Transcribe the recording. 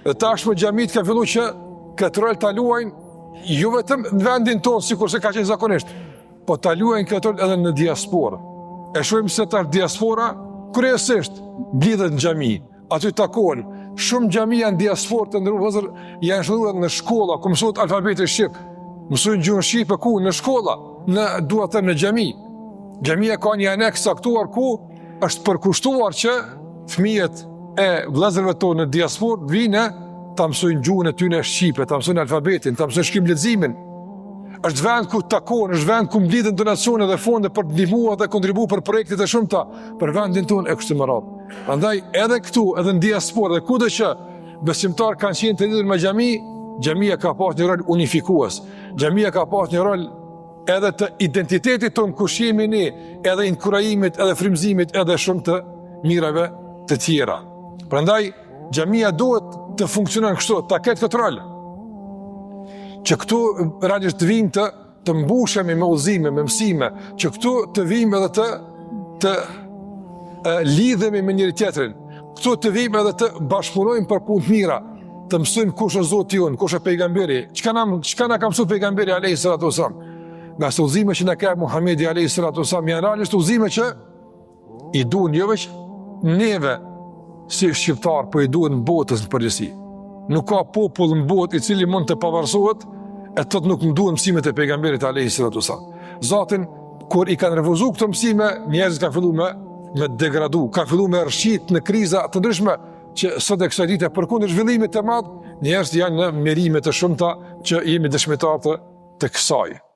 Dhe tashmë xhamit ka filluar që këtë rol ta luajnë jo vetëm në vendin tonë, sikur se ka qenë zakonisht, po ta luajnë këtë rol edhe në diasporë. E shohim se tash diaspora kryesisht blidhet në xhami, aty takohen. Shumë xhamia në diasporë të ndërruar janë shkolluar në shkolla, ku mësohet alfabeti shqip, mësojnë gjuhën shqipe ku në shkolla, dua të them në xhami. Xhamia ka një aneks saktuar ku është përkushtuar që fëmijët e vëllezërve tonë në diasporë vinë ta mësojnë gjuhën e tyre shqipe, ta mësojnë alfabetin, ta mësojnë shkrim leximin. Është vend ku takohen, është vend ku mblidhen donacione dhe fonde për të ndihmuar dhe kontribuar për projekte të shumta për vendin tonë e kështu me radhë. Prandaj edhe këtu, edhe në diasporë, dhe kudo që besimtar kanë qenë të lidhur me xhami, xhamia ka pasur një rol unifikues. Xhamia ka pasur një rol edhe të identitetit tonë kush jemi ne, edhe inkurajimit, edhe frymëzimit, edhe shumë të mirave të tjera. Prandaj xhamia duhet të funksionon kështu, ta ketë këtë rol. Që këtu realisht të vijmë të mbushemi me udhëzime, me mësime, që këtu të vijmë edhe të lidhemi me njëri tjetrin. Këtu të vijmë edhe të bashkëpunojmë për punë të mira, të mësojmë kush është Zoti jon, kush është pejgamberi, çka na ka mësuar pejgamberi alayhis salatu wasallam. Nga udhëzime që na ka Muhamedi alayhis salatu wasallam, janë realisht udhëzime që i duhen jo vetëm neve si shqiptar, po i duhen botës në përgjithësi. Nuk ka popull në botë i cili mund të pavarësohet e thotë nuk më duhen mësimet e pejgamberit alayhis salatu wasallam. Zotin kur i kanë refuzuar këto mësime, njerëzit kanë filluar me degradu, kanë filluar me rrshit në kriza të ndryshme që sot e kësaj dite përkundër zhvillimit të madh, njerëzit janë në merime të shumta që jemi dëshmitar të kësaj.